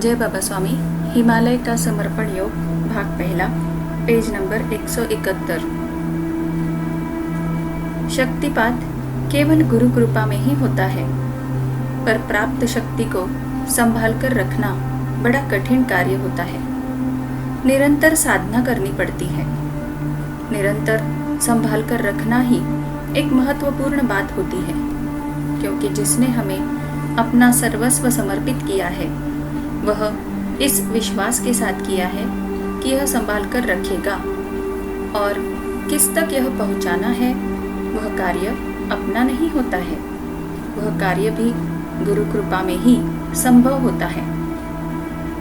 जय बाबा स्वामी। हिमालय का समर्पण योग भाग पहला, पेज नंबर 171। शक्तिपात केवल गुरु कृपा में ही होता है, पर प्राप्त शक्ति को संभाल कर रखना बड़ा कठिन कार्य होता है। निरंतर साधना करनी पड़ती है। निरंतर संभाल कर रखना ही एक महत्वपूर्ण बात होती है, क्योंकि जिसने हमें अपना सर्वस्व समर्पित किया है वह इस विश्वास के साथ किया है कि यह संभाल कर रखेगा, और किस तक यह पहुंचाना है वह कार्य अपना नहीं होता है। वह कार्य भी गुरु कृपा में ही संभव होता है।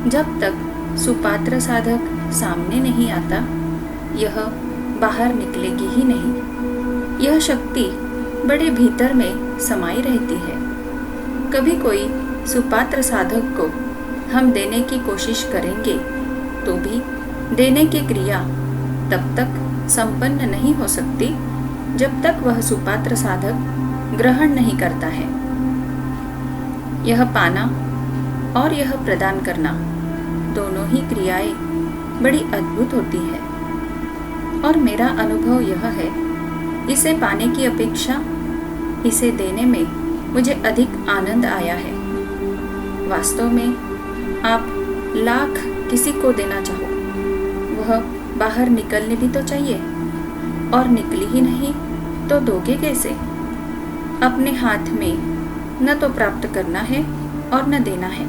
जब तक सुपात्र साधक सामने नहीं आता, यह बाहर निकलेगी ही नहीं। यह शक्ति बड़े भीतर में समाई रहती है। कभी कोई सुपात्र साधक को हम देने की कोशिश करेंगे तो भी देने की क्रिया तब तक संपन्न नहीं हो सकती जब तक वह सुपात्र साधक ग्रहण नहीं करता है। यह पाना और यह प्रदान करना दोनों ही क्रियाएं बड़ी अद्भुत होती है, और मेरा अनुभव यह है, इसे पाने की अपेक्षा इसे देने में मुझे अधिक आनंद आया है। वास्तव में आप लाख किसी को देना चाहो, वह बाहर निकलने भी तो चाहिए, और निकली ही नहीं तो दोगे कैसे? अपने हाथ में न तो प्राप्त करना है और न देना है।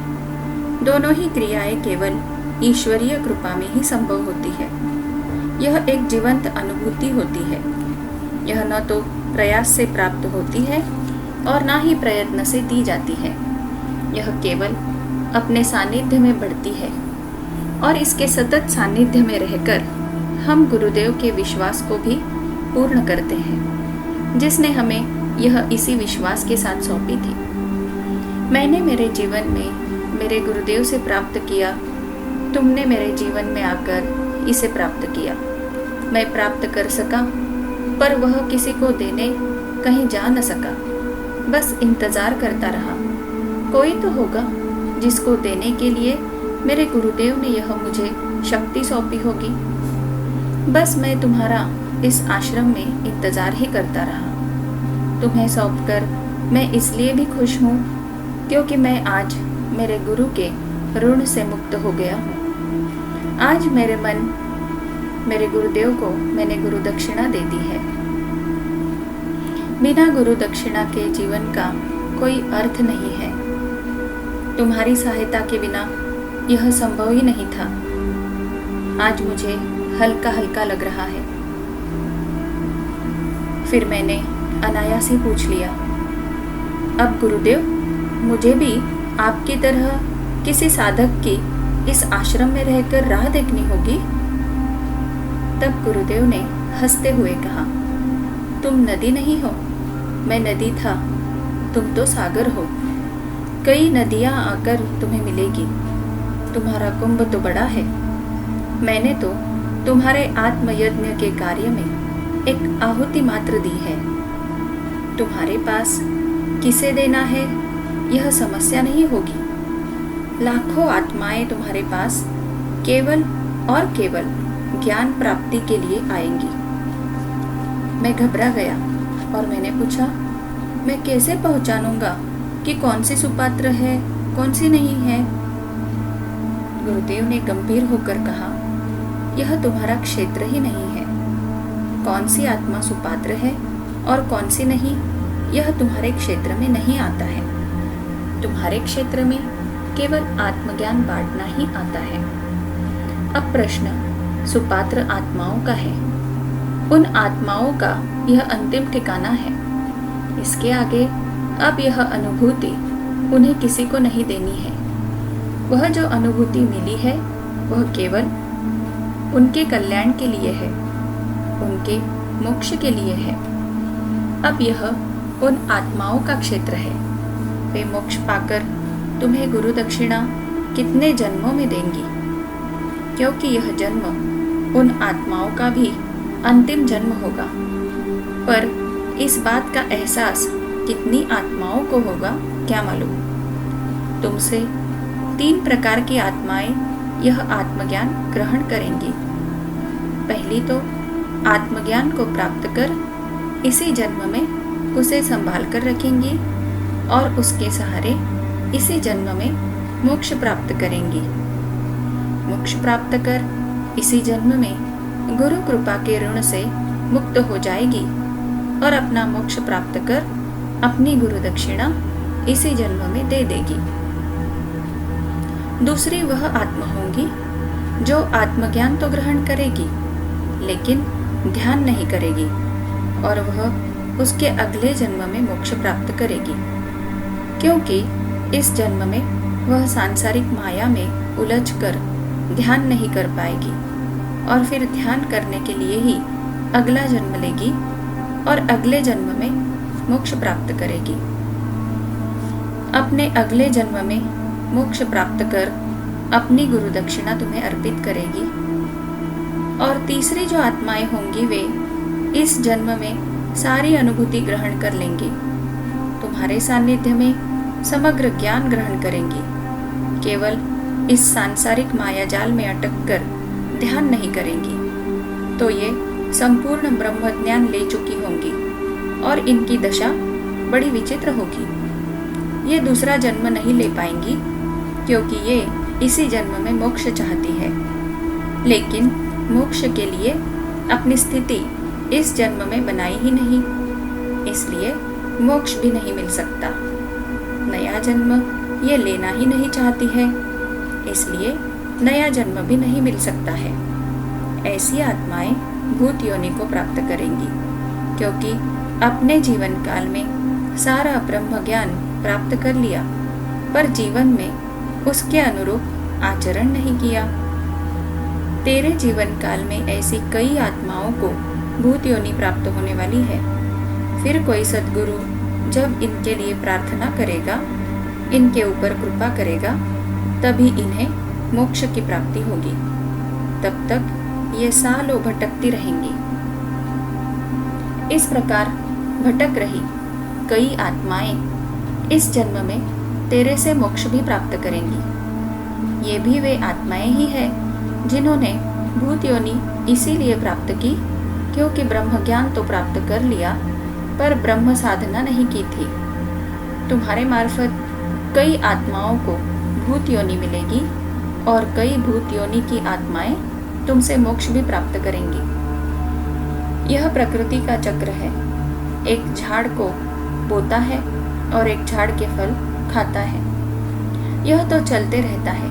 दोनों ही क्रियाएं केवल ईश्वरीय कृपा में ही संभव होती है। यह एक जीवंत अनुभूति होती है। यह न तो प्रयास से प्राप्त होती है और न ही प्रयत्न से दी जाती है। यह केवल अपने सानिध्य में बढ़ती है, और इसके सतत सानिध्य में रहकर हम गुरुदेव के विश्वास को भी पूर्ण करते हैं, जिसने हमें यह इसी विश्वास के साथ सौंपी थी। मैंने मेरे जीवन में मेरे गुरुदेव से प्राप्त किया, तुमने मेरे जीवन में आकर इसे प्राप्त किया। मैं प्राप्त कर सका, पर वह किसी को देने कहीं जा न सका। बस इंतजार करता रहा, कोई तो होगा जिसको देने के लिए मेरे गुरुदेव ने यह मुझे शक्ति सौंपी होगी। बस मैं तुम्हारा इस आश्रम में इंतजार ही करता रहा। तुम्हें सौंपकर मैं इसलिए भी खुश हूँ क्योंकि मैं आज मेरे गुरु के ऋण से मुक्त हो गया हूँ। आज मेरे गुरुदेव को मैंने गुरु दक्षिणा दे दी है। बिना गुरु दक्षिणा के जीवन का कोई अर्थ नहीं है। तुम्हारी सहायता के बिना यह संभव ही नहीं था। आज मुझे हल्का हल्का लग रहा है। फिर मैंने अनायास ही पूछ लिया, अब गुरुदेव, मुझे भी आपकी तरह किसी साधक की इस आश्रम में रहकर राह देखनी होगी? तब गुरुदेव ने हंसते हुए कहा, तुम नदी नहीं हो, मैं नदी था, तुम तो सागर हो। कई नदियां आकर तुम्हें मिलेगी। तुम्हारा कुंभ तो बड़ा है। मैंने तो तुम्हारे आत्मयज्ञ के कार्य में एक आहुति मात्र दी है। तुम्हारे पास किसे देना है यह समस्या नहीं होगी। लाखों आत्माएं तुम्हारे पास केवल और केवल ज्ञान प्राप्ति के लिए आएंगी। मैं घबरा गया और मैंने पूछा, मैं कैसे पहचानूंगा कि कौन सी सुपात्र है, कौन सी नहीं है? गुरुदेव ने गंभीर होकर कहा, यह तुम्हारा क्षेत्र ही नहीं है। कौन सी आत्मा सुपात्र है और कौन सी नहीं, यह तुम्हारे क्षेत्र में नहीं आता है। तुम्हारे क्षेत्र में केवल आत्मज्ञान बांटना ही आता है। अब प्रश्न सुपात्र आत्माओं का है। उन आत्माओं का यह अंतिम ठिकाना है। इसके आगे अब यह अनुभूति उन्हें किसी को नहीं देनी है। वह जो अनुभूति मिली है वह केवल उनके कल्याण के लिए है, उनके मोक्ष के लिए है। अब यह उन आत्माओं का क्षेत्र है। वे मोक्ष पाकर तुम्हें गुरु दक्षिणा कितने जन्मों में देंगी, क्योंकि यह जन्म उन आत्माओं का भी अंतिम जन्म होगा। पर इस बात का एहसास कितनी आत्माओं को होगा क्या मालूम। तुमसे 3 प्रकार की आत्माएं यह आत्मज्ञान ग्रहण करेंगी। पहली तो आत्मज्ञान को प्राप्त कर इसी जन्म में उसे संभाल कर रखेंगी और उसके सहारे इसी जन्म में मोक्ष प्राप्त करेंगी। मोक्ष प्राप्त कर इसी जन्म में गुरु कृपा के ऋण से मुक्त हो जाएगी और अपना मोक्ष प्राप्त कर अपनी गुरु दक्षिणा इसी जन्म में दे देगी। दूसरी वह आत्मा होंगी जो आत्मज्ञान तो ग्रहण करेगी लेकिन ध्यान नहीं करेगी और वह उसके अगले जन्म में मोक्ष प्राप्त करेगी, क्योंकि इस जन्म में वह सांसारिक माया में उलझकर ध्यान नहीं कर पाएगी और फिर ध्यान करने के लिए ही अगला जन्म लेगी और अगले जन्म में मोक्ष प्राप्त करेगी। अपने अगले जन्म में मोक्ष प्राप्त कर अपनी गुरु दक्षिणा तुम्हें अर्पित करेगी। और तीसरी जो आत्माएं होंगी वे इस जन्म में सारी अनुभूति ग्रहण कर लेंगी, तुम्हारे सानिध्य में समग्र ज्ञान ग्रहण करेंगी, केवल इस सांसारिक माया जाल में अटक कर ध्यान नहीं करेंगी। तो ये संपूर्ण ब्रह्म ज्ञान ले चुकी होंगी और इनकी दशा बड़ी विचित्र होगी। ये दूसरा जन्म नहीं ले पाएंगी क्योंकि ये इसी जन्म में मोक्ष चाहती है, लेकिन मोक्ष के लिए अपनी स्थिति इस जन्म में बनाई ही नहीं, इसलिए मोक्ष भी नहीं मिल सकता। नया जन्म ये लेना ही नहीं चाहती है, इसलिए नया जन्म भी नहीं मिल सकता है। ऐसी आत्माएं भूत योनि को प्राप्त करेंगी क्योंकि अपने जीवन काल में सारा ब्रह्म ज्ञान प्राप्त कर लिया पर जीवन में उसके अनुरूप आचरण नहीं किया। तेरे जीवन काल में ऐसी कई आत्माओं को भूत योनि प्राप्त होने वाली है। फिर कोई सद्गुरु जब इनके लिए प्रार्थना करेगा, इनके ऊपर कृपा करेगा, तभी इन्हें मोक्ष की प्राप्ति होगी। तब तक ये सालों भटकती रहेंगी। इस प्रकार भटक रही कई आत्माएं इस जन्म में तेरे से मोक्ष भी प्राप्त करेंगी। ये भी वे आत्माएं ही हैं जिन्होंने भूत योनि इसीलिए प्राप्त की क्योंकि ब्रह्म ज्ञान तो प्राप्त कर लिया पर ब्रह्म साधना नहीं की थी। तुम्हारे मार्फत कई आत्माओं को भूत योनि मिलेगी और कई भूत योनि की आत्माएं तुमसे मोक्ष भी प्राप्त करेंगी। यह प्रकृति का चक्र है। एक झाड़ को बोता है और एक झाड़ के फल खाता है। यह तो चलते रहता है,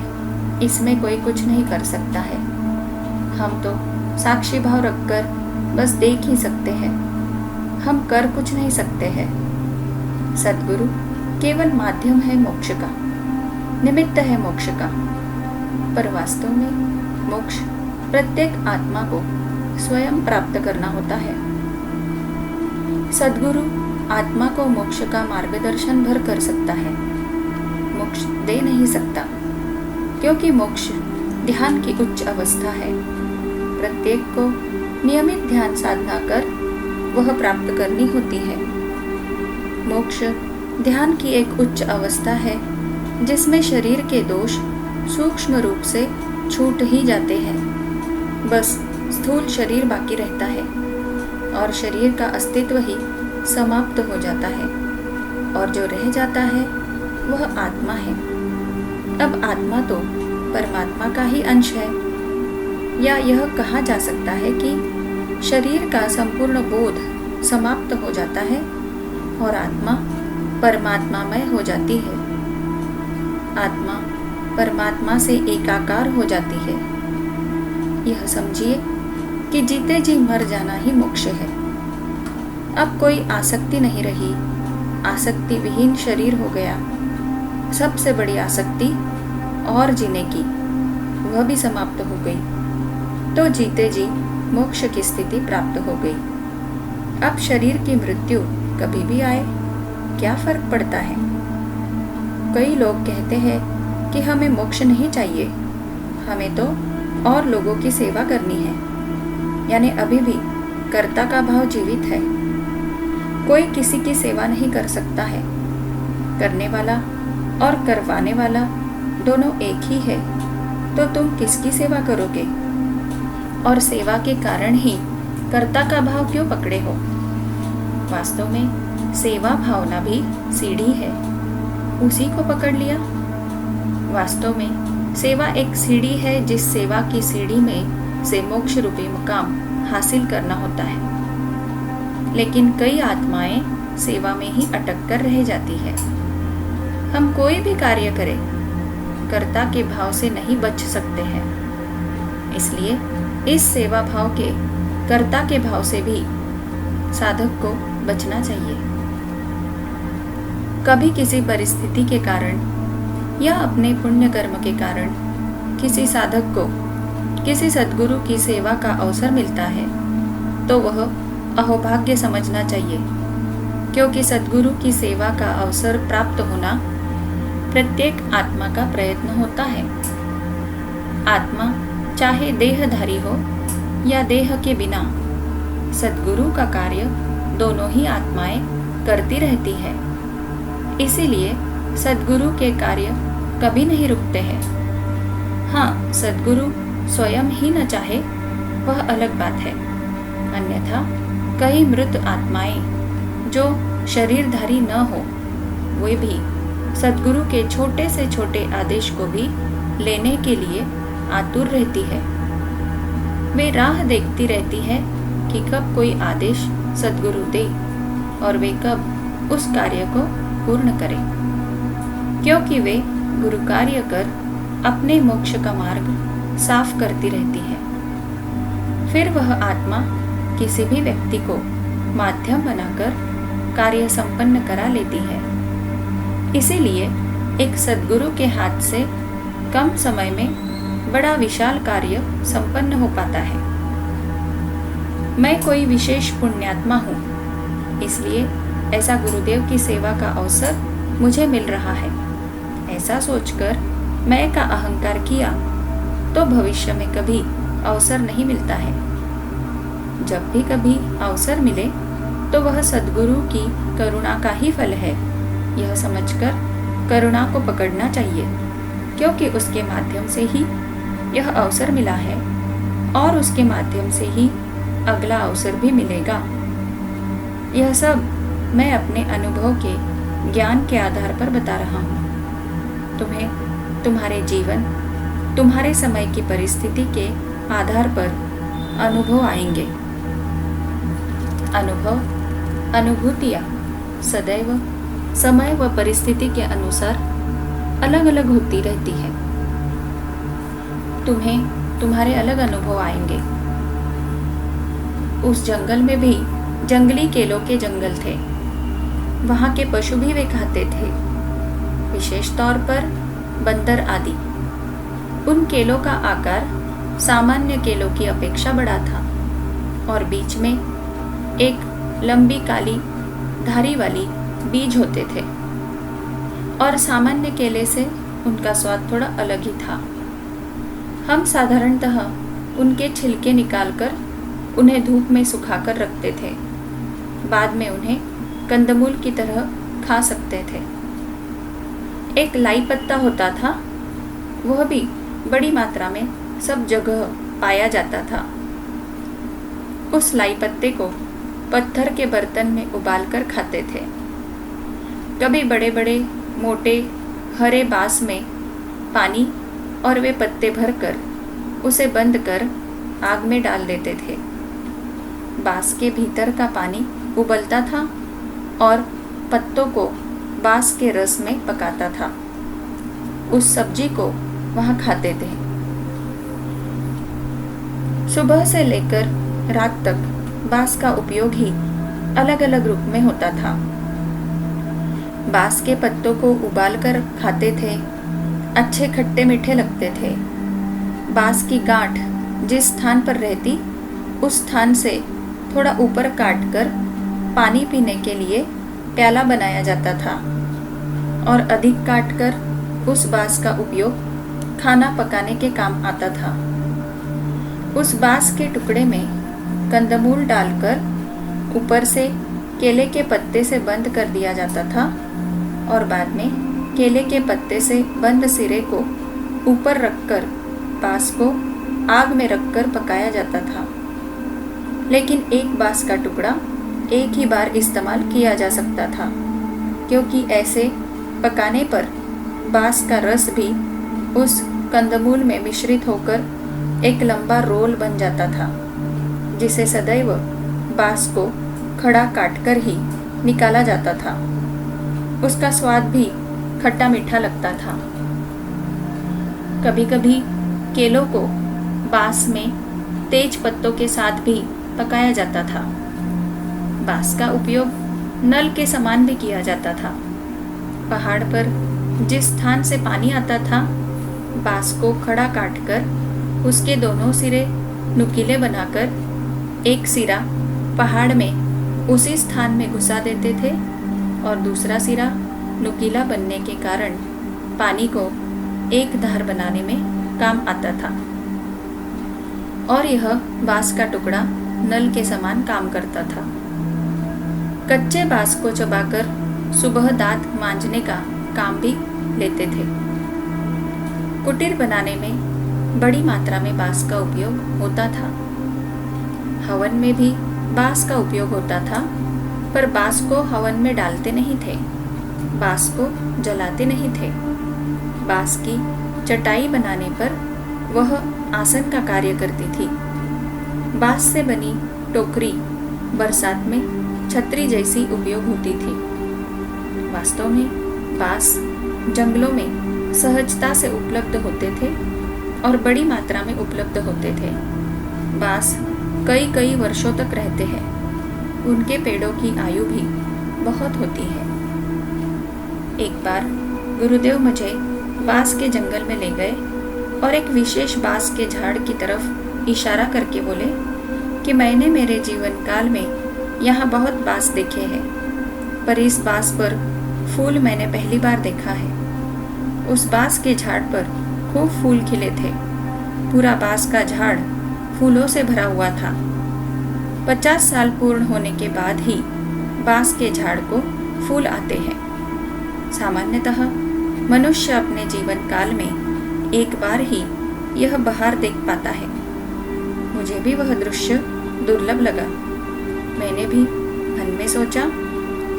इसमें कोई कुछ नहीं कर सकता है। हम तो साक्षी भाव रखकर बस देख ही सकते हैं, हम कर कुछ नहीं सकते हैं। सद्गुरु केवल माध्यम है मोक्ष का, निमित्त है मोक्ष का, पर वास्तव में मोक्ष प्रत्येक आत्मा को स्वयं प्राप्त करना होता है। सद्गुरु आत्मा को मोक्ष का मार्गदर्शन भर कर सकता है, मोक्ष दे नहीं सकता, क्योंकि मोक्ष ध्यान की उच्च अवस्था है। प्रत्येक को नियमित ध्यान साधना कर वह प्राप्त करनी होती है। मोक्ष ध्यान की एक उच्च अवस्था है जिसमें शरीर के दोष सूक्ष्म रूप से छूट ही जाते हैं। बस स्थूल शरीर बाकी रहता है और शरीर का अस्तित्व ही समाप्त हो जाता है और जो रह जाता है वह आत्मा है। अब आत्मा तो परमात्मा का ही अंश है, या यह कहा जा सकता है कि शरीर का संपूर्ण बोध समाप्त हो जाता है और आत्मा परमात्मामय हो जाती है। आत्मा परमात्मा से एकाकार हो जाती है। यह समझिए कि जीते जी मर जाना ही मोक्ष है। अब कोई आसक्ति नहीं रही, आसक्ति विहीन शरीर हो गया। सबसे बड़ी आसक्ति और जीने की, वह भी समाप्त हो गई, तो जीते जी मोक्ष की स्थिति प्राप्त हो गई। अब शरीर की मृत्यु कभी भी आए, क्या फर्क पड़ता है? कई लोग कहते हैं कि हमें मोक्ष नहीं चाहिए, हमें तो और लोगों की सेवा करनी है, यानी अभी भी कर्ता का भाव जीवित है। कोई किसी की सेवा नहीं कर सकता है। करने वाला और करवाने वाला दोनों एक ही है, तो तुम किसकी सेवा करोगे? और सेवा के कारण ही कर्ता का भाव क्यों पकड़े हो? वास्तव में सेवा भावना भी सीढ़ी है, उसी को पकड़ लिया। वास्तव में सेवा एक सीढ़ी है, जिस सेवा की सीढ़ी में से मोक्ष रूपी मुकाम हासिल करना होता है। लेकिन कई आत्माएं सेवा में ही अटक कर रह जाती है। हम कोई भी कार्य करें, कर्ता के भाव से नहीं बच सकते हैं। इसलिए इस सेवा भाव के कर्ता के भाव से भी साधक को बचना चाहिए। कभी किसी परिस्थिति के कारण या अपने पुण्य कर्म के कारण किसी साधक को किसी सद्गुरु की सेवा का अवसर मिलता है, तो वह अहोभाग्य समझना चाहिए, क्योंकि सद्गुरु की सेवा का अवसर प्राप्त होना प्रत्येक आत्मा का प्रयत्न होता है। आत्मा चाहे देहधारी हो या देह के बिना, सद्गुरु का कार्य दोनों ही आत्माएं करती रहती है। इसीलिए सद्गुरु के कार्य कभी नहीं रुकते हैं। हाँ, सद्गुरु स्वयं ही न चाहे वह अलग बात है, अन्यथा कई मृत आत्माएं जो शरीरधारी न हो, वे भी सद्गुरु के छोटे से छोटे आदेश को भी लेने के लिए आतुर रहती है। वे राह देखती रहती है कि कब कोई आदेश सद्गुरु दे और वे कब उस कार्य को पूर्ण करें, क्योंकि वे गुरु कार्य कर अपने मोक्ष का मार्ग साफ करती रहती है। फिर वह आत्मा किसी भी व्यक्ति को माध्यम बनाकर कार्य संपन्न करा लेती है। इसीलिए एक सद्गुरु के हाथ से कम समय में बड़ा विशाल कार्य संपन्न हो पाता है। मैं कोई विशेष पुण्यात्मा हूँ, इसलिए ऐसा गुरुदेव की सेवा का अवसर मुझे मिल रहा है, ऐसा सोचकर मैं का अहंकार किया तो भविष्य में कभी अवसर नहीं मिलता है। जब भी कभी अवसर मिले तो वह सद्गुरु की करुणा का ही फल है, यह समझकर करुणा को पकड़ना चाहिए, क्योंकि उसके माध्यम से ही यह अवसर मिला है और उसके माध्यम से ही अगला अवसर भी मिलेगा। यह सब मैं अपने अनुभव के ज्ञान के आधार पर बता रहा हूँ। तुम्हें तुम्हारे जीवन, तुम्हारे समय की परिस्थिति के आधार पर अनुभव आएंगे। अनुभव, अनुभूतियाँ सदैव समय व परिस्थिति के अनुसार अलग अलग होती रहती है। तुम्हें तुम्हारे अलग अनुभव आएंगे। उस जंगल में भी जंगली केलों के जंगल थे। वहाँ के पशु भी वे खाते थे, विशेष तौर पर बंदर आदि। उन केलों का आकार सामान्य केलों की अपेक्षा बड़ा था और बीच में एक लंबी काली धारी वाली बीज होते थे और सामान्य केले से उनका स्वाद थोड़ा अलग ही था। हम साधारणतः उनके छिलके निकालकर उन्हें धूप में सुखाकर रखते थे, बाद में उन्हें कंदमूल की तरह खा सकते थे। एक लाई पत्ता होता था, वह भी बड़ी मात्रा में सब जगह पाया जाता था। उस लाई पत्ते को पत्थर के बर्तन में उबालकर खाते थे। कभी बड़े बड़े मोटे हरे बांस में पानी और वे पत्ते भरकर उसे बंद कर आग में डाल देते थे। बांस के भीतर का पानी उबलता था और पत्तों को बांस के रस में पकाता था। उस सब्जी को वहाँ खाते थे। सुबह से लेकर रात तक बांस का उपयोग ही अलग अलग रूप में होता था। बांस के पत्तों को उबालकर खाते थे, अच्छे खट्टे मीठे लगते थे। बांस की गांठ जिस स्थान पर रहती, उस स्थान से थोड़ा ऊपर काटकर पानी पीने के लिए प्याला बनाया जाता था और अधिक काटकर उस बांस का उपयोग खाना पकाने के काम आता था। उस बांस के टुकड़े में कंदमूल डालकर ऊपर से केले के पत्ते से बंद कर दिया जाता था और बाद में केले के पत्ते से बंद सिरे को ऊपर रखकर बांस को आग में रखकर पकाया जाता था। लेकिन एक बांस का टुकड़ा एक ही बार इस्तेमाल किया जा सकता था, क्योंकि ऐसे पकाने पर बांस का रस भी उस कंदमूल में मिश्रित होकर एक लंबा रोल बन जाता था, जिसे सदैव बांस को खड़ा काटकर ही निकाला जाता था। उसका स्वाद भी खट्टा मीठा लगता था। कभी कभी केलों को बांस में तेज पत्तों के साथ भी पकाया जाता था। बांस का उपयोग नल के समान भी किया जाता था। पहाड़ पर जिस स्थान से पानी आता था, बांस को खड़ा काटकर उसके दोनों सिरे नुकीले बनाकर एक सिरा पहाड़ में उसी स्थान में घुसा देते थे और दूसरा सिरा नुकीला बनने के कारण पानी को एक धार बनाने में काम आता था। और यह बांस का टुकड़ा नल के समान काम करता था। कच्चे बांस को चबाकर सुबह दांत मांजने का काम भी लेते थे। कुटीर बनाने में बड़ी मात्रा में बांस का उपयोग होता था। हवन में भी बांस का उपयोग होता था, पर बांस को हवन में डालते नहीं थे, बांस को जलाते नहीं थे। बांस की चटाई बनाने पर वह आसन का कार्य करती थी। बांस से बनी टोकरी बरसात में छतरी जैसी उपयोग होती थी। वास्तव में बांस जंगलों में सहजता से उपलब्ध होते थे और बड़ी मात्रा में उपलब्ध होते थे। बांस कई कई वर्षों तक रहते हैं। उनके पेड़ों की आयु भी बहुत होती है। एक बार गुरुदेव मुझे बांस के जंगल में ले गए और एक विशेष बांस के झाड़ की तरफ इशारा करके बोले कि मैंने मेरे जीवन काल में यहाँ बहुत बांस देखे हैं, पर इस बांस पर फूल मैंने पहली बार देखा है। उस बांस के झाड़ पर खूब फूल खिले थे। पूरा बांस का झाड़ फूलों से भरा हुआ था। 50 साल पूर्ण होने के बाद ही बांस के झाड़ को फूल आते हैं। सामान्यतः मनुष्य अपने जीवन काल में एक बार ही यह बहार देख पाता है। मुझे भी वह दृश्य दुर्लभ लगा। मैंने भी मन में सोचा,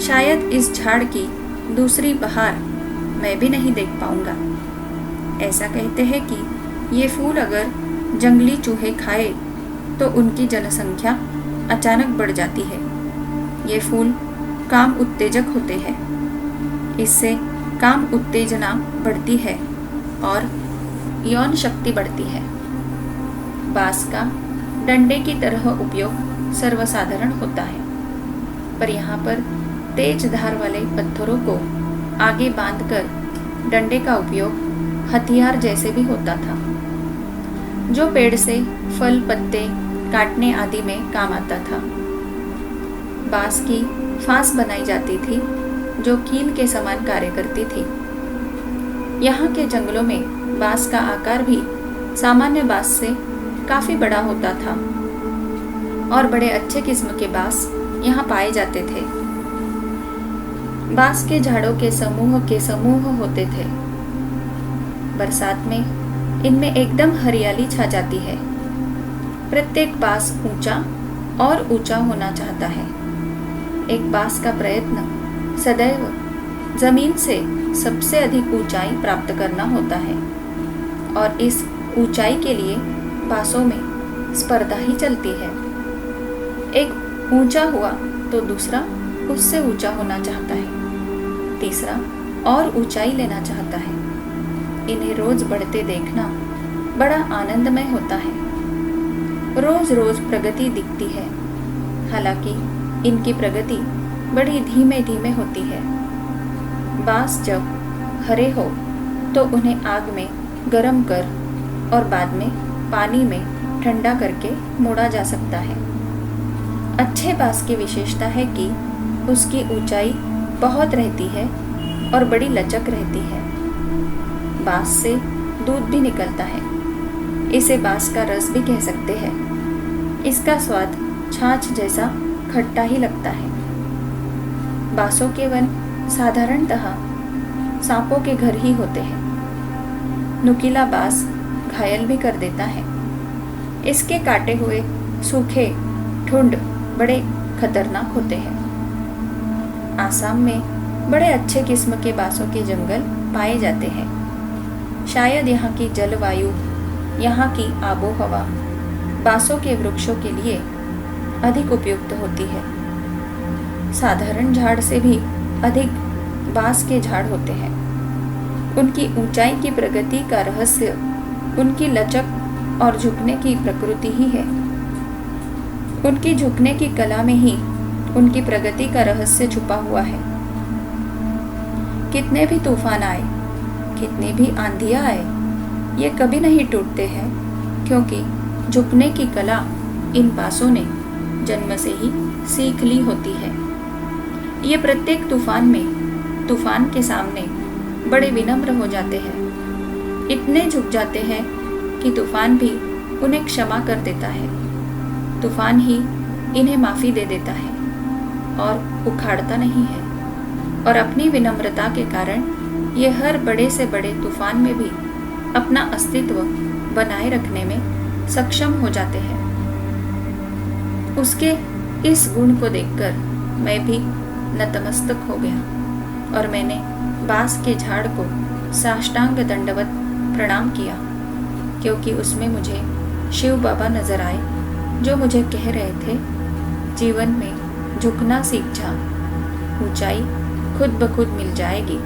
शायद इस झाड़ की दूसरी बहार मैं भी नहीं देख पाऊंगा। ऐसा कहते हैं कि ये फूल अगर जंगली चूहे खाए तो उनकी जनसंख्या अचानक बढ़ जाती है। ये फूल काम उत्तेजक होते हैं। इससे काम उत्तेजना बढ़ती है और यौन शक्ति बढ़ती है। बांस का डंडे की तरह उपयोग सर्वसाधारण होता है, पर यहाँ पर तेज धार वाले पत्थरों को आगे बांधकर डंडे का उपयोग हथियार जैसे भी होता था, जो पेड़ से फल पत्ते काटने आदि में काम आता था। बांस की फांस बनाई जाती थी, जो कील के समान कार्य करती थी। यहाँ के जंगलों में बांस का आकार भी सामान्य बांस से काफी बड़ा होता था और बड़े अच्छे किस्म के बांस यहाँ पाए जाते थे। बांस के झाड़ों के समूह होते थे। बरसात में इनमें एकदम हरियाली छा जाती है। प्रत्येक बांस ऊंचा और ऊंचा होना चाहता है। एक बांस का प्रयत्न सदैव जमीन से सबसे अधिक ऊंचाई प्राप्त करना होता है और इस ऊंचाई के लिए बांसों में स्पर्धा ही चलती है। एक ऊंचा हुआ तो दूसरा उससे ऊंचा होना चाहता है, तीसरा और ऊंचाई लेना चाहता है। इन्हें रोज बढ़ते देखना बड़ा आनंदमय होता है। रोज रोज प्रगति दिखती है, हालांकि इनकी प्रगति बड़ी धीमे धीमे होती है। बांस जब हरे हो तो उन्हें आग में गर्म कर और बाद में पानी में ठंडा करके मोड़ा जा सकता है। अच्छे बांस की विशेषता है कि उसकी ऊंचाई बहुत रहती है और बड़ी लचक रहती है। बांस से दूध भी निकलता है। इसे बांस का रस भी कह सकते हैं। इसका स्वाद छाछ जैसा खट्टा ही लगता है। बांसों के वन साधारणतः सांपों के घर ही होते हैं। नुकीला बांस घायल भी कर देता है। इसके काटे हुए सूखे ठुंड बड़े खतरनाक होते हैं। आसाम में बड़े अच्छे किस्म के बांसों के जंगल पाए जाते हैं। शायद यहाँ की जलवायु, यहाँ की आबोहवा बांसों के वृक्षों के लिए अधिक उपयुक्त होती है। साधारण झाड़ से भी अधिक बांस के झाड़ होते हैं। उनकी ऊंचाई की प्रगति का रहस्य उनकी लचक और झुकने की प्रकृति ही है। उनकी झुकने की कला में ही उनकी प्रगति का रहस्य छुपा हुआ है। कितने भी तूफान आए, कितनी भी आंधियां आए, ये कभी नहीं टूटते हैं, क्योंकि झुकने की कला इन बांसों ने जन्म से ही सीख ली होती है। ये प्रत्येक तूफान के सामने बड़े विनम्र हो जाते हैं। इतने झुक जाते हैं कि तूफान भी उन्हें क्षमा कर देता है। तूफान ही इन्हें माफ़ी दे देता है और उखाड़ता नहीं है। और अपनी विनम्रता के कारण ये हर बड़े से बड़े तूफान में भी अपना अस्तित्व बनाए रखने में सक्षम हो जाते हैं। उसके इस गुण को देखकर मैं भी नतमस्तक हो गया और मैंने बांस के झाड़ को साष्टांग दंडवत प्रणाम किया, क्योंकि उसमें मुझे शिव बाबा नजर आए, जो मुझे कह रहे थे, जीवन में झुकना सीख जा, ऊंचाई खुद ब खुद मिल जाएगी।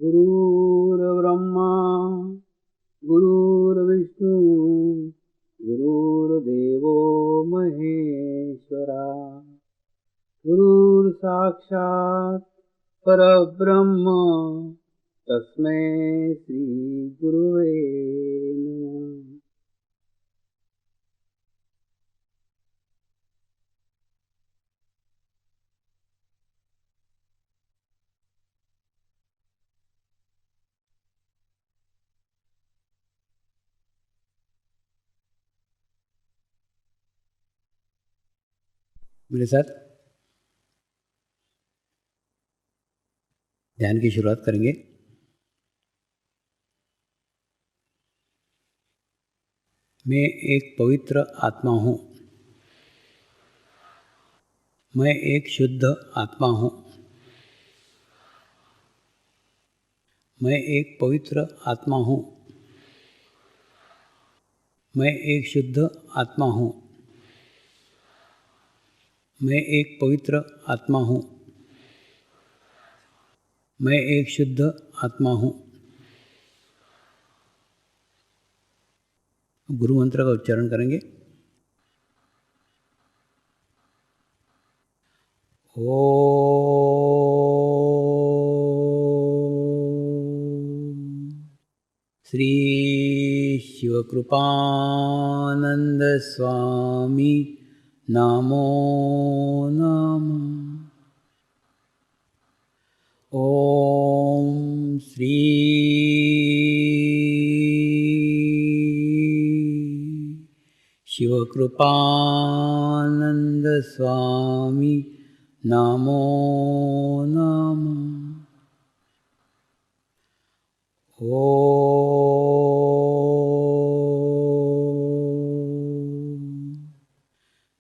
गुरुर्ब्रह्मा गुरुर्विष्णु गुरुर्देवो महेश्वरा गुरुर्साक्षात् परब्रह्म तस्मै श्री गुरुवे नमः। मेरे साथ ध्यान की शुरुआत करेंगे। मैं एक पवित्र आत्मा हूँ। मैं एक शुद्ध आत्मा हूँ। मैं एक पवित्र आत्मा हूँ। मैं एक शुद्ध आत्मा हूँ। मैं एक पवित्र आत्मा हूँ। मैं एक शुद्ध आत्मा हूँ। गुरु मंत्र का उच्चारण करेंगे। ओम श्री शिवकृपानंद स्वामी नमो नमः। ओम श्री शिवकृपानंद स्वामी नमो नमः। ओम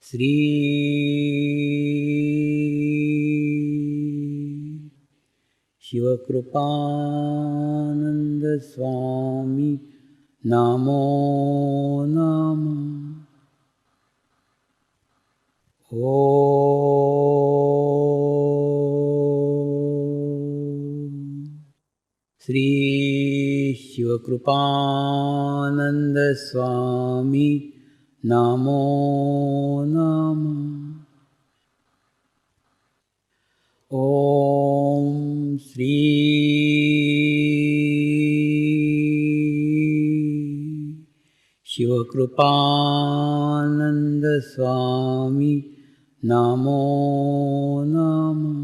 श्री शिवकृपानंद स्वामी नमो नमः। ओम श्री शिवकृपानंद स्वामी नमो नमः। ओम श्री शिवकृपानंद स्वामी नमो नमः।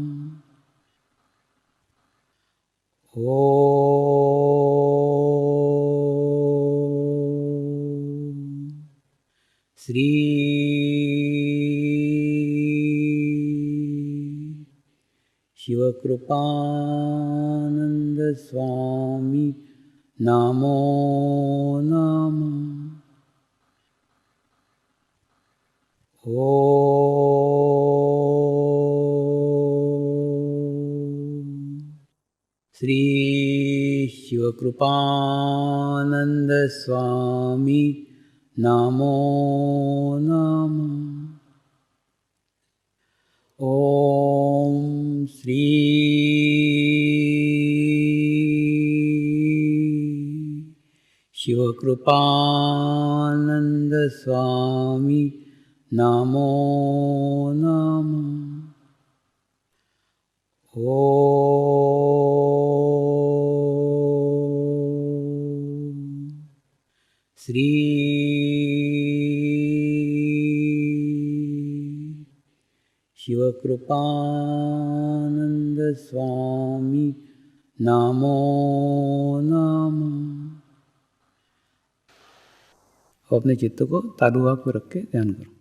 ओम श्री शिवकृपानंद स्वामी नमो नमः। ओम श्री शिवकृपानंद स्वामी नमो नमः। ओम श्री शिवकृपानंद स्वामी नमो नमः। ओम श्री शिवकृपानंद स्वामी नमो नमः। अपने चित्त को तालुआ पे रख के ध्यान करो।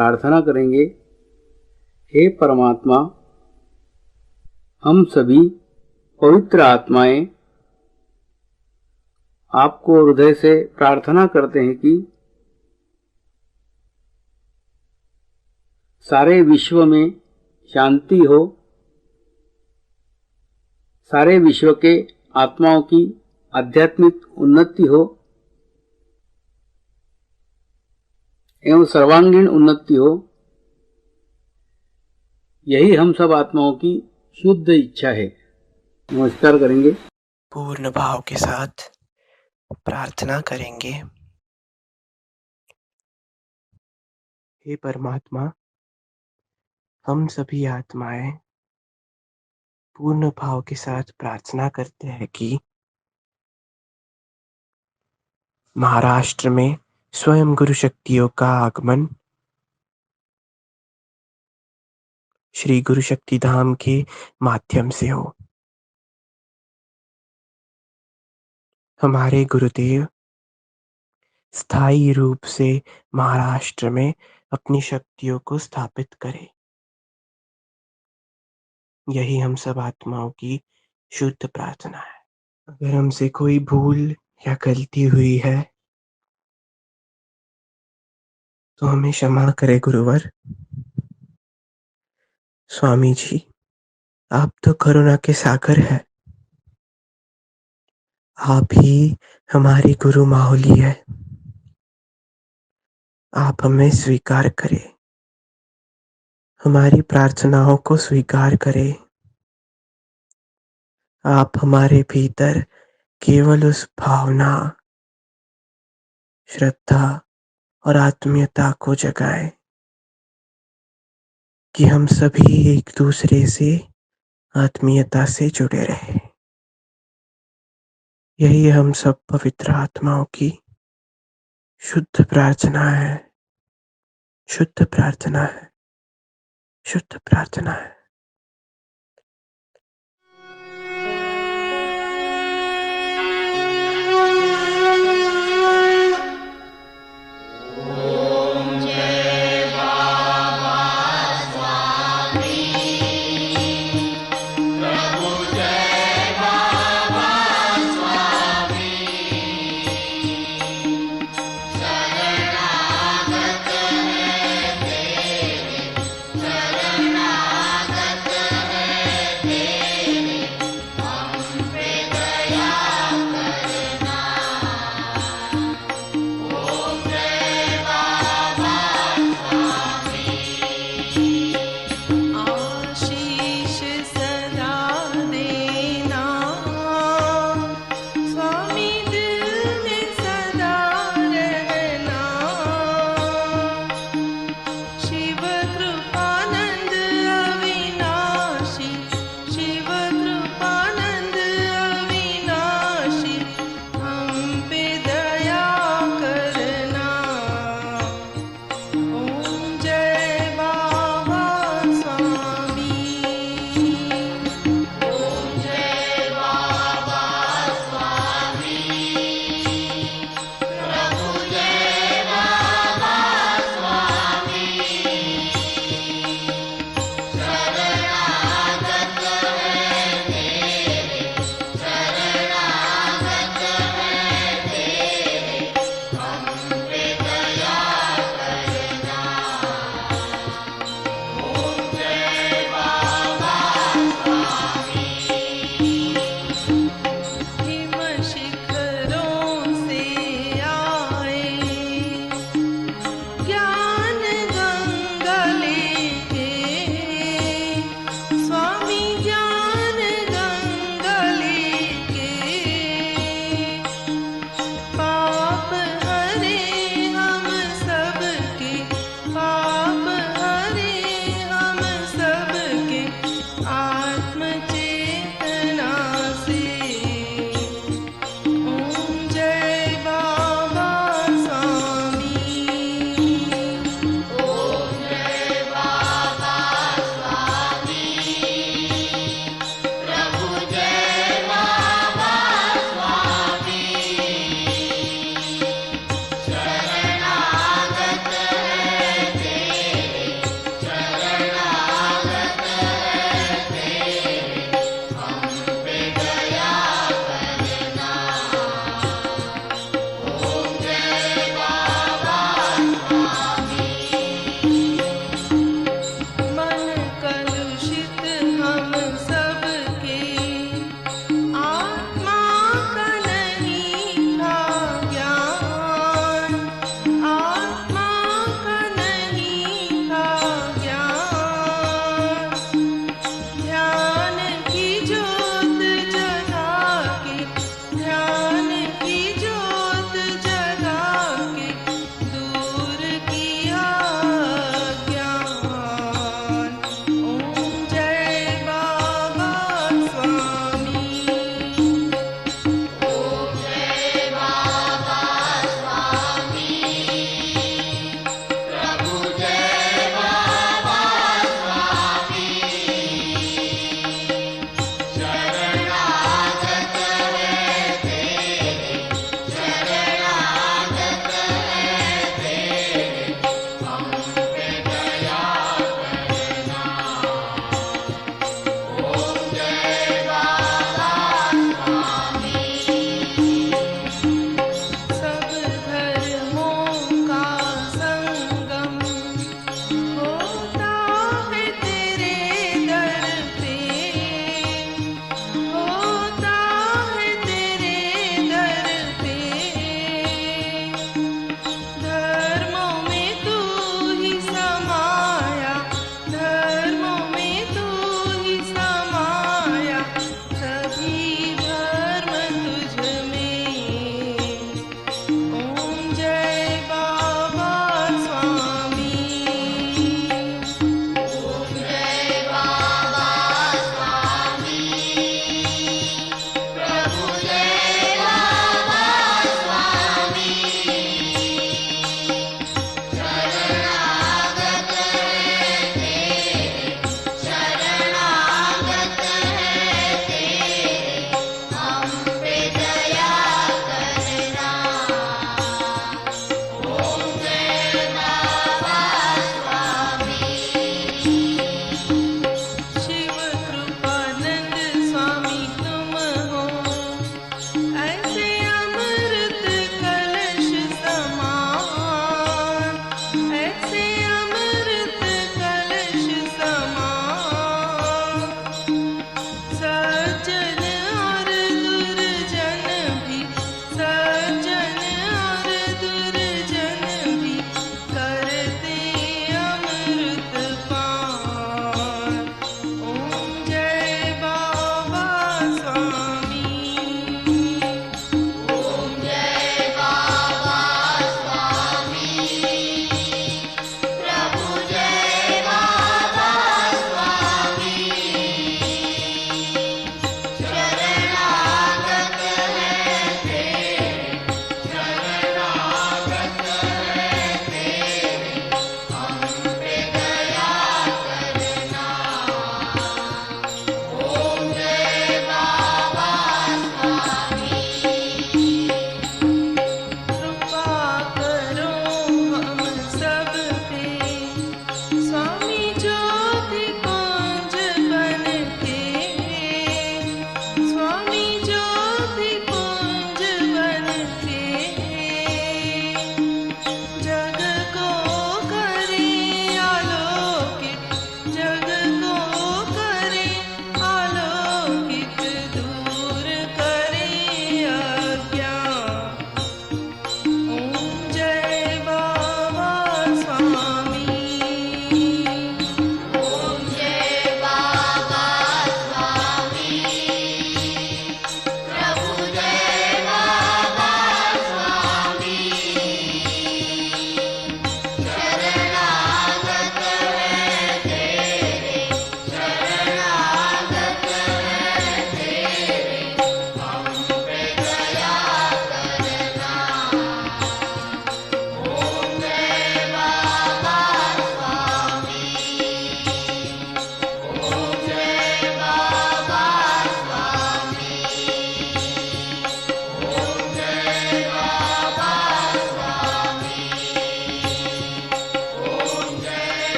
प्रार्थना करेंगे, हे परमात्मा, हम सभी पवित्र आत्माएं आपको हृदय से प्रार्थना करते हैं कि सारे विश्व में शांति हो, सारे विश्व के आत्माओं की आध्यात्मिक उन्नति हो एवं सर्वांगीण उन्नति हो। यही हम सब आत्माओं की शुद्ध इच्छा है। नमस्कार करेंगे। पूर्ण भाव के साथ प्रार्थना करेंगे। हे परमात्मा, हम सभी आत्माएं पूर्ण भाव के साथ प्रार्थना करते हैं कि महाराष्ट्र में स्वयं गुरु शक्तियों का आगमन श्री गुरु शक्ति धाम के माध्यम से हो। हमारे गुरुदेव स्थायी रूप से महाराष्ट्र में अपनी शक्तियों को स्थापित करें। यही हम सब आत्माओं की शुद्ध प्रार्थना है। अगर हमसे कोई भूल या गलती हुई है तो हमें क्षमा करे गुरुवर। स्वामी जी, आप तो करुणा के सागर है। आप ही हमारी गुरु माहुली है। आप हमें स्वीकार करें, हमारी प्रार्थनाओं को स्वीकार करें। आप हमारे भीतर केवल उस भावना, श्रद्धा और आत्मीयता को जगाएं कि हम सभी एक दूसरे से आत्मीयता से जुड़े रहे। यही हम सब पवित्र आत्माओं की शुद्ध प्रार्थना है, शुद्ध प्रार्थना है, शुद्ध प्रार्थना है।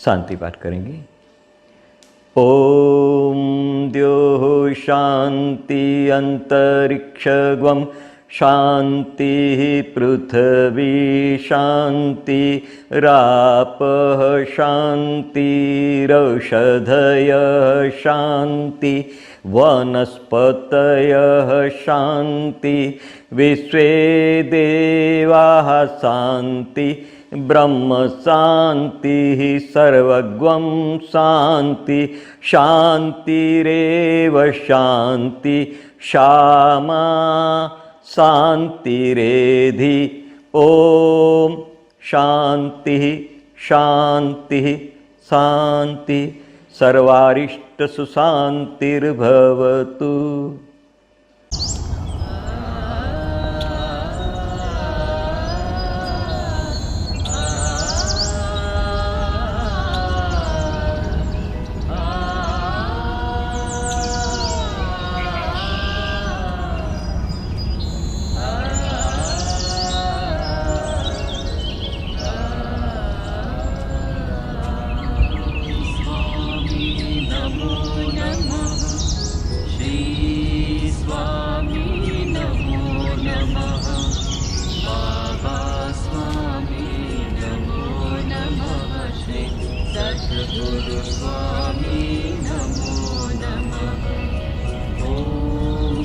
शांति पाठ करेंगे। ओम द्योः शांति अंतरिक्षगम शांति पृथ्वी शांति रापः शांतिरौषधयः शांति वनस्पतयः शांति विश्वे देवाः शांति ब्रह्म शांति सर्वगं शांति शांतिरेव शांति क्षमा शांतिरेधि। ओम शांति शांति शांति सर्वारिष्ट सुशांतिर्भवतु। सद्गुरु स्वामी नमो नमः। ॐ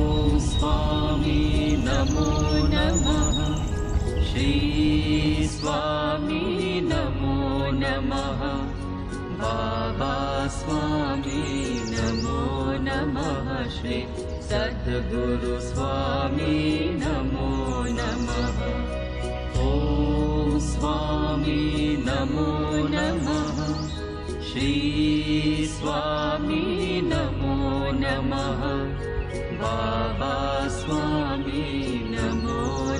स्वामी नमो नमः। श्री स्वामी नमो नमः। बाबा स्वामी नमो नमः। श्री सद्गुरु स्वामी नमो नमः। ॐ स्वामी नमो नमः। श्री स्वामी नमो नमः। बाबा स्वामी नमो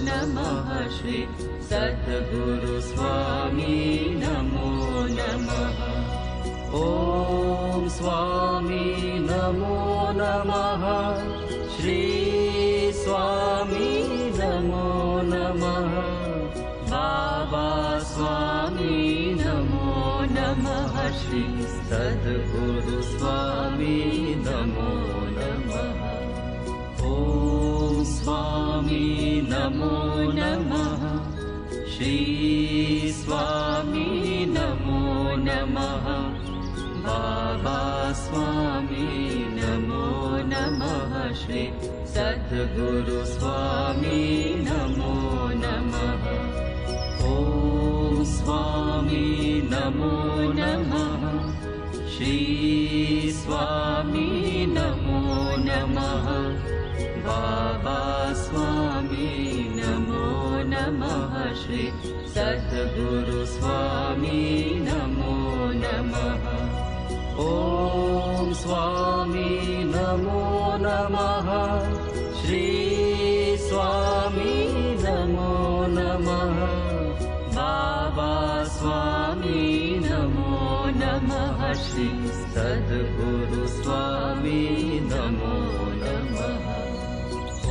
नमः। श्री सद्गुरु स्वामी नमो नमः। ॐ स्वामी नमो नमः। श्री स्वामी नमो नमः। बाबा स्वामी नमो नमः। श्री सद्गुरु स्वामी नमो नमः। ॐ स्वामी नमो नमः। श्री स्वामी नमो नमः। बाबा स्वामी नमो नमः। श्री सद्गुरु स्वामी नमो नमः। ॐ ॐ स्वामी नमो नमः श्री स्वामी नमो नमः बाबा स्वामी नमो नमः श्री सद्गुरु स्वामी नमो नमः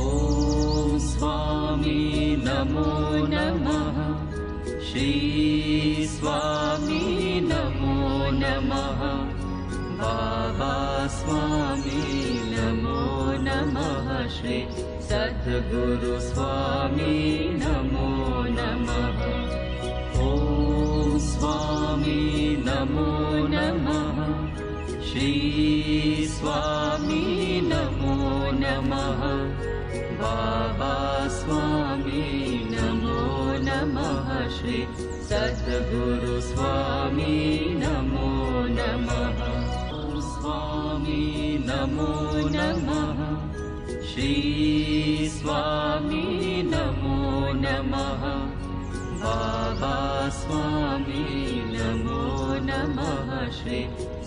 ॐ स्वामी नमो नमः श्री स्वामी नमो नमः बाबा स्वामी नमो नमः श्री सद्गुरु स्वामी नमो नमः ॐ स्वामी नमो नमः श्री स्वामी नमो नमः बाबा स्वामी नमो नमः श्री सद्गुरु स्वामी नमो नमः स्वामी नमो नमः श्री स्वामी नमो नमः बाबा स्वामी नमो नमः श्री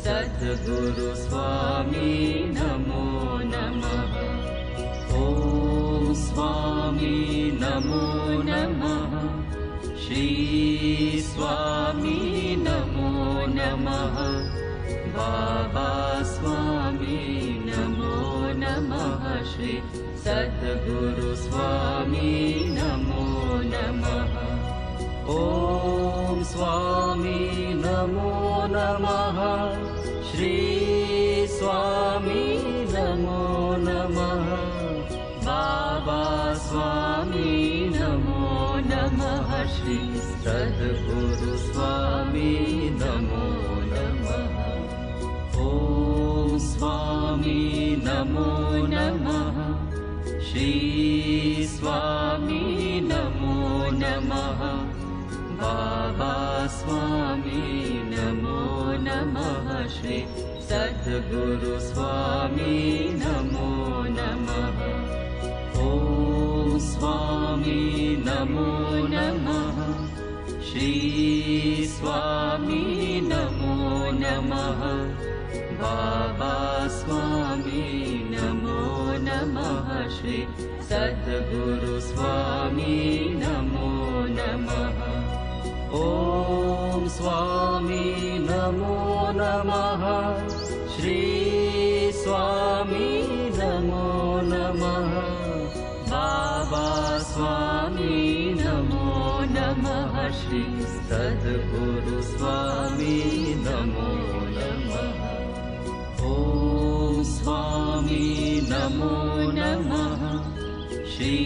सद्गुरु स्वामी नमो नमः ॐ स्वामी नमो नमः श्री स्वामी नमो नमः बाबा स्वामी नमो नमः श्री सद्गुरु स्वामी नमो नमः ॐ स्वामी नमो नमः श्री स्वामी नमो नमः बाबा स्वामी नमो नमः श्री सद्गुरु स्वामी नमो नमः ॐ स्वामी नमो नमः श्री स्वामी नमो नमः बाबा स्वामी नमो नमः श्री सद्गुरु स्वामी नमो नमः ॐ स्वामी नमो नमः श्री स्वामी नमो नमः बाबा स्वामी नमो नमः श्री सद्गुरु स्वामी नमो नमः ॐ स्वामी नमो नमः श्री स्वामी नमो नमः बाबा स्वामी नमो नमः श्री सद्गुरु स्वामी नमो नमः ॐ स्वामी नमो नमः श्री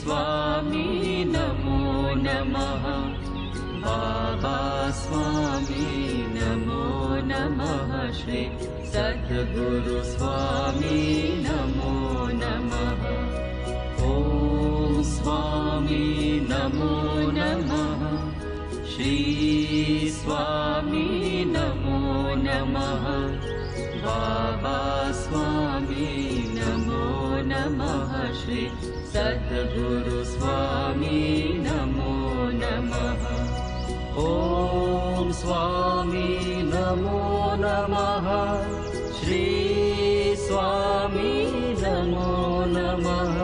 स्वामी नमो नमः बाबा स्वामी नमो नमः श्री सद्गुरु स्वामी नमो नमः ॐ स्वामी नमो नमः श्री स्वामी नमो नमः बाबा स्वामी नमो नमः श्री सद्गुरु स्वामी नमो नमः ॐ स्वामी नमो नमः श्री स्वामी नमो नमः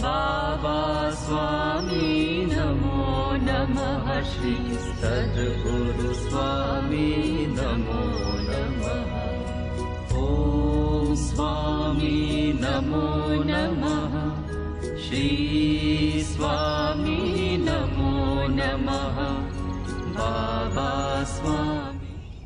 बाबा स्वामी नमो नमः श्री सद्गुरु स्वामी नमो नमः ॐ स्वामी नमो नमः श्री स्वामी नमो नमः बाबा स्वामी